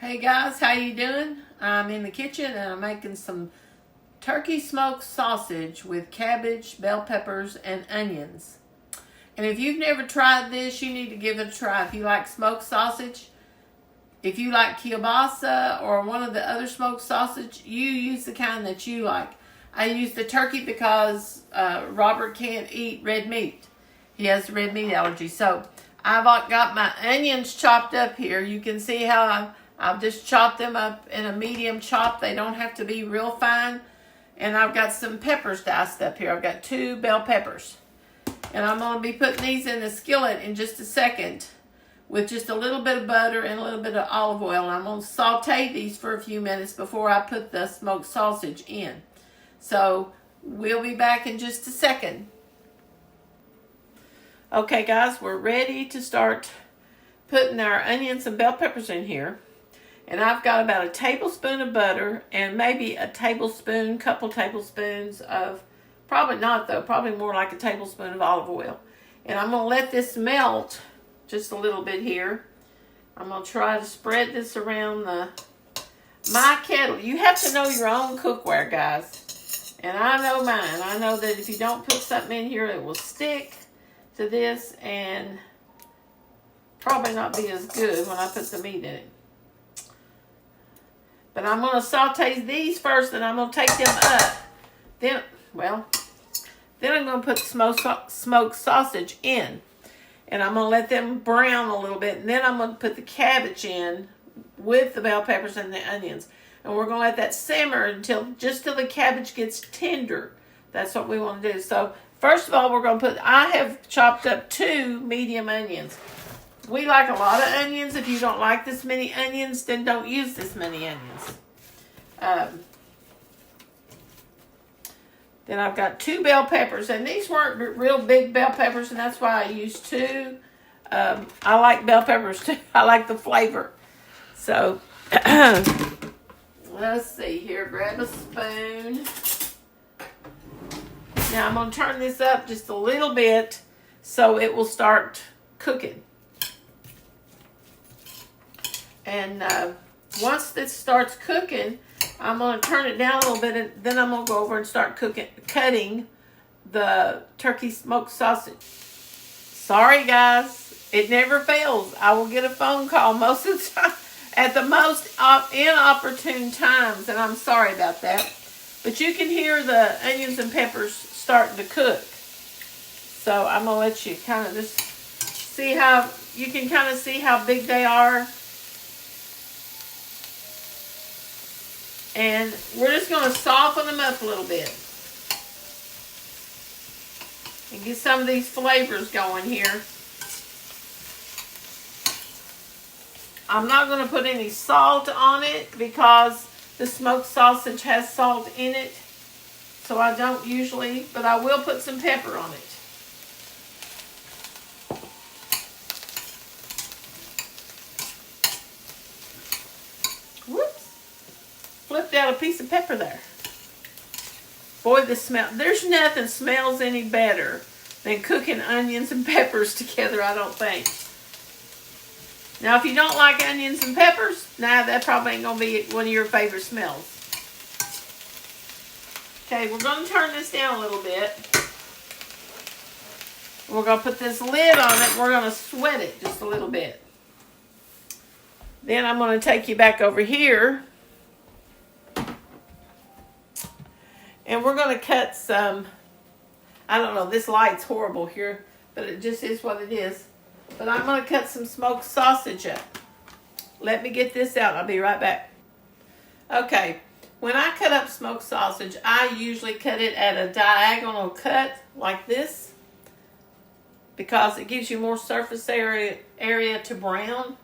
Hey guys, how you doing? I'm in the kitchen and I'm making some turkey smoked sausage with cabbage, bell peppers, and onions. And if you've never tried this, you need to give it a try. If you like smoked sausage, if you like kielbasa or one of the other smoked sausage, you use the kind that you like. I use the turkey because Robert can't eat red meat. He has a red meat allergy. So I've got my onions chopped up here. You can see how I've just chopped them up in a medium chop. They don't have to be real fine. And I've got some peppers diced up here. I've got 2 bell peppers. And I'm going to be putting these in the skillet in just a second with just a little bit of butter and a little bit of olive oil. And I'm going to saute these for a few minutes before I put the smoked sausage in. So we'll be back in just a second. Okay guys, we're ready to start putting our onions and bell peppers in here. And I've got about a tablespoon of butter and maybe a tablespoon, couple tablespoons of, probably not though, probably more like a tablespoon of olive oil. And I'm going to let this melt just a little bit here. I'm going to try to spread this around my kettle. You have to know your own cookware, guys. And I know mine. I know that if you don't put something in here, it will stick to this and probably not be as good when I put the meat in it. But I'm going to saute these first, and I'm going to take them up. Then I'm going to put smoked sausage in. And I'm going to let them brown a little bit. And then I'm going to put the cabbage in with the bell peppers and the onions. And we're going to let that simmer until the cabbage gets tender. That's what we want to do. So first of all, I have chopped up 2 medium onions. We like a lot of onions. If you don't like this many onions, then don't use this many onions. Then I've got 2 bell peppers, and these weren't real big bell peppers, and that's why I used 2. I like bell peppers too. I like the flavor. So let's see here. Grab a spoon. Now I'm going to turn this up just a little bit so it will start cooking. And once this starts cooking, I'm going to turn it down a little bit, and then I'm going to go over and start cutting the turkey smoked sausage. Sorry, guys. It never fails. I will get a phone call most of the time at the most inopportune times, and I'm sorry about that. But you can hear the onions and peppers starting to cook. So I'm going to let you kind of just see how, you can kind of see how big they are. And we're just going to soften them up a little bit. And get some of these flavors going here. I'm not going to put any salt on it because the smoked sausage has salt in it. So I don't usually, but I will put some pepper on it. Flipped out a piece of pepper there. Boy, the smell. There's nothing smells any better than cooking onions and peppers together, I don't think. Now, if you don't like onions and peppers, that probably ain't going to be one of your favorite smells. Okay, we're going to turn this down a little bit. We're going to put this lid on it. We're going to sweat it just a little bit. Then I'm going to take you back over here. And we're going to cut some, I don't know, this light's horrible here, but it just is what it is. But I'm going to cut some smoked sausage up. Let me get this out. I'll be right back. Okay, when I cut up smoked sausage, I usually cut it at a diagonal cut like this because it gives you more surface area to brown.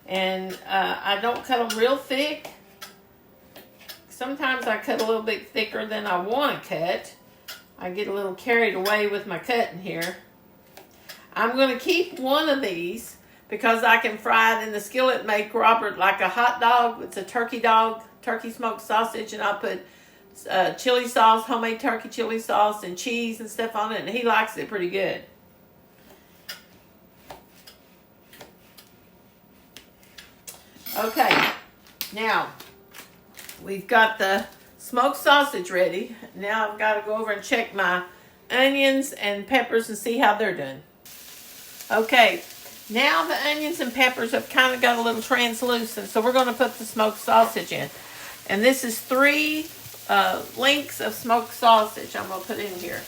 And I don't cut them real thick. Sometimes I cut a little bit thicker than I want to cut. I get a little carried away with my cutting here. I'm going to keep one of these because I can fry it in the skillet and make Robert like a hot dog. It's a turkey dog, turkey smoked sausage, and I'll put chili sauce, homemade turkey chili sauce, and cheese and stuff on it, and he likes it pretty good. Okay, Now, we've got the smoked sausage ready. Now I've got to go over and check my onions and peppers and see how they're doing. Okay, now the onions and peppers have kind of got a little translucent, so we're going to put the smoked sausage in. And this is 3 links of smoked sausage I'm going to put in here.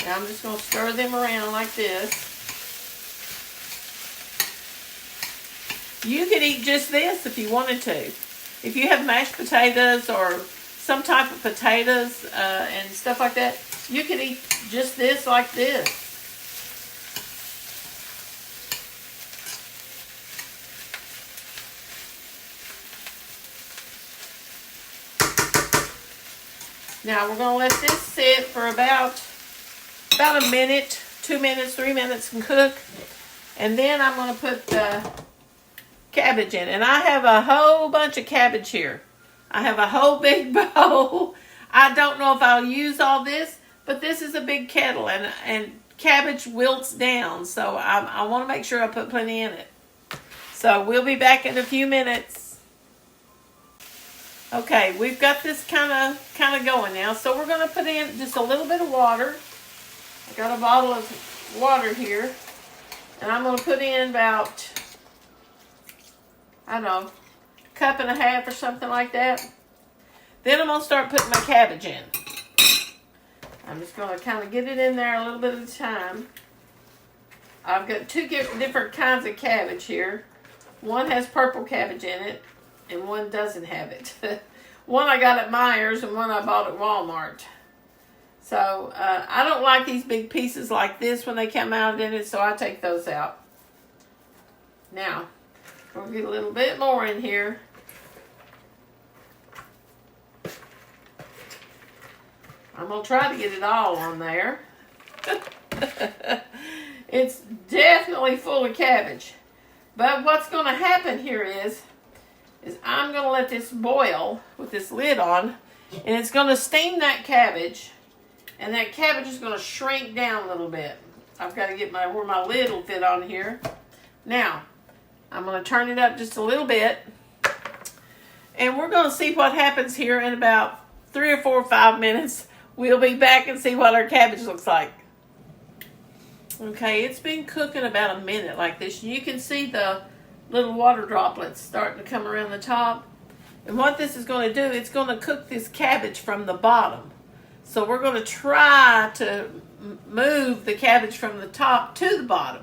Now I'm just going to stir them around like this. You could eat just this if you wanted to. If you have mashed potatoes or some type of potatoes and stuff like that, you could eat just this like this. Now we're going to let this sit for about a minute, 2 minutes, 3 minutes and cook. And then I'm going to put the cabbage in. And I have a whole bunch of cabbage here. I have a whole big bowl. I don't know if I'll use all this, but this is a big kettle and cabbage wilts down. So I want to make sure I put plenty in it. So we'll be back in a few minutes. Okay, we've got this kind of going now. So we're going to put in just a little bit of water. I got a bottle of water here. And I'm going to put in about, I don't know, a cup and a half or something like that. Then I'm going to start putting my cabbage in. I'm just going to kind of get it in there a little bit at a time. I've got 2 different kinds of cabbage here. One has purple cabbage in it, and one doesn't have it. One I got at Meijer's and one I bought at Walmart. So I don't like these big pieces like this when they come out in it, so I take those out. Now, we'll get a little bit more in here. I'm going to try to get it all on there. It's definitely full of cabbage. But what's going to happen here is I'm going to let this boil with this lid on, and it's going to steam that cabbage, and that cabbage is going to shrink down a little bit. I've got to get where my lid will fit on here. Now, I'm going to turn it up just a little bit, and we're going to see what happens here in about 3 or 4 or 5 minutes. We'll be back and see what our cabbage looks like. Okay, it's been cooking about a minute like this. You can see the little water droplets starting to come around the top. And what this is going to do, it's going to cook this cabbage from the bottom. So we're going to try to move the cabbage from the top to the bottom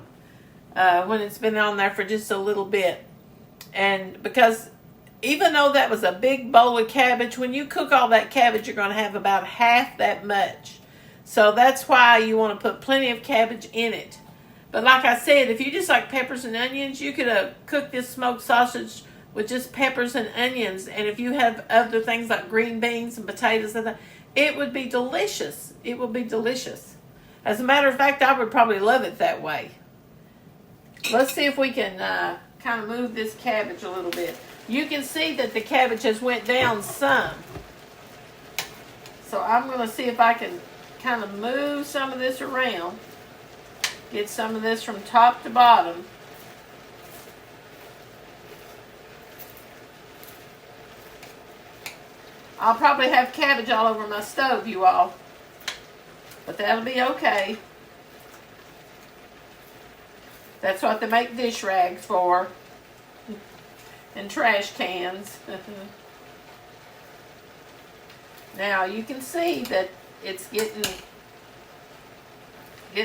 when it's been on there for just a little bit. And because even though that was a big bowl of cabbage, when you cook all that cabbage, you're going to have about half that much. So that's why you want to put plenty of cabbage in it. But like I said, if you just like peppers and onions, you could cook this smoked sausage with just peppers and onions. And if you have other things like green beans and potatoes and that, it would be delicious. It would be delicious. As a matter of fact, I would probably love it that way. Let's see if we can kind of move this cabbage a little bit. You can see that the cabbage has went down some. So I'm going to see if I can kind of move some of this around. Get some of this from top to bottom. I'll probably have cabbage all over my stove, you all. But that'll be okay. That's what they make dish rags for. And trash cans. Now you can see that it's getting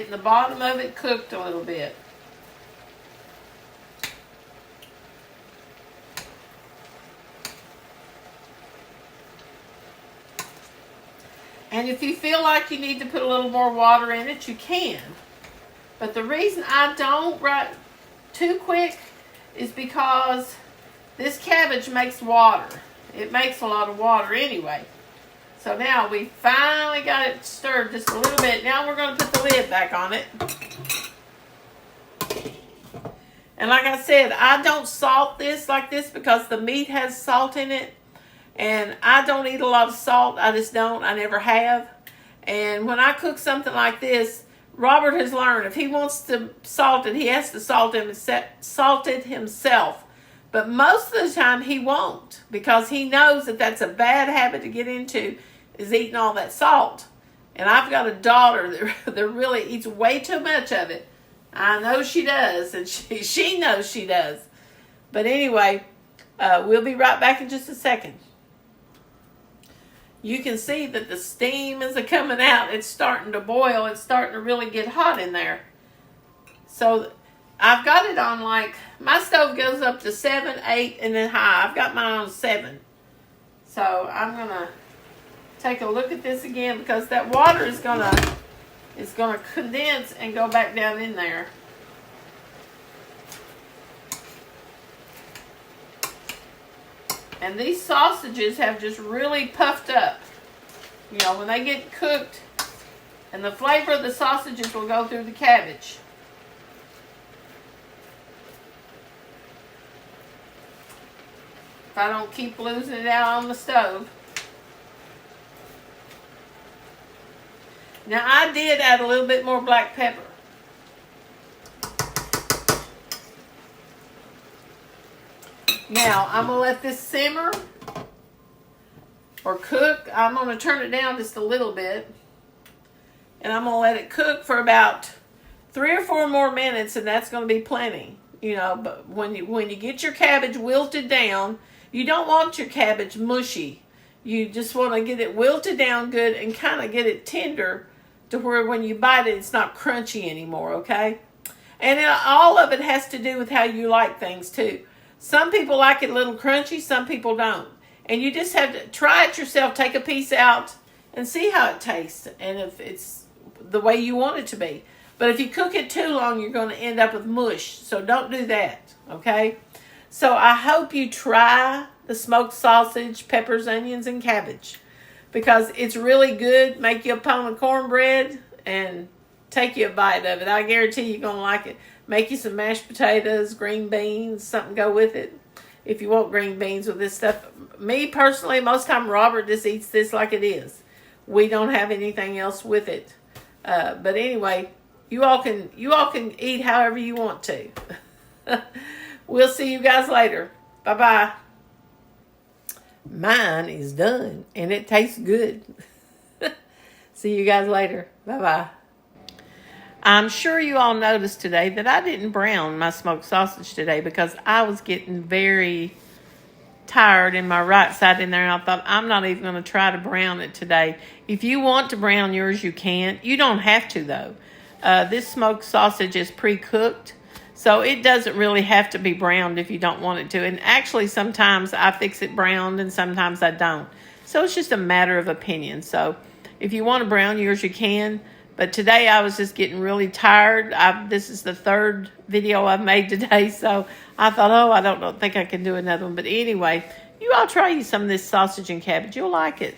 the bottom of it cooked a little bit. And if you feel like you need to put a little more water in it, you can. But the reason I don't right too quick is because this cabbage makes water. It makes a lot of water anyway. So now we finally got it stirred just a little bit. Now we're going to put the lid back on it. And like I said, I don't salt this like this because the meat has salt in it. And I don't eat a lot of salt. I just don't. I never have. And when I cook something like this, Robert has learned if he wants to salt it, he has to salt it himself. But most of the time he won't, because he knows that that's a bad habit to get into, is eating all that salt. And I've got a daughter that really eats way too much of it. I know she does, and she knows she does. But anyway, we'll be right back in just a second. You can see that the steam is coming out. It's starting to boil. It's starting to really get hot in there. So I've got it on, like, my stove goes up to 7, 8, and then high. I've got mine on 7. So I'm going to take a look at this again, because that water is going to condense and go back down in there. And these sausages have just really puffed up. You know, when they get cooked, and the flavor of the sausages will go through the cabbage. If I don't keep losing it out on the stove. Now, I did add a little bit more black pepper. Now, I'm going to let this simmer or cook. I'm going to turn it down just a little bit. And I'm going to let it cook for about 3 or 4 more minutes, and that's going to be plenty. You know, but when you get your cabbage wilted down, you don't want your cabbage mushy. You just want to get it wilted down good and kind of get it tender to where when you bite it, it's not crunchy anymore, okay? And all of it has to do with how you like things, too. Some people like it a little crunchy, some people don't. And you just have to try it yourself, take a piece out, and see how it tastes, and if it's the way you want it to be. But if you cook it too long, you're going to end up with mush, so don't do that, okay? So I hope you try the smoked sausage, peppers, onions, and cabbage, because it's really good. Make you a pound of cornbread and take you a bite of it. I guarantee you're going to like it. Make you some mashed potatoes, green beans, something go with it. If you want green beans with this stuff. Me personally, most of the time Robert just eats this like it is. We don't have anything else with it. But anyway, you all can eat however you want to. We'll see you guys later. Bye-bye. Mine is done, and it tastes good. See you guys later. Bye-bye. I'm sure you all noticed today that I didn't brown my smoked sausage today, because I was getting very tired in my right side in there, and I thought, I'm not even going to try to brown it today. If you want to brown yours, you can. You don't have to, though. This smoked sausage is pre-cooked, so it doesn't really have to be browned if you don't want it to. And actually, sometimes I fix it browned, and sometimes I don't. So it's just a matter of opinion. So if you want to brown yours, you can. But today I was just getting really tired. This is the 3rd video I've made today, so I thought, I don't think I can do another one. But anyway, you all try some of this sausage and cabbage. You'll like it.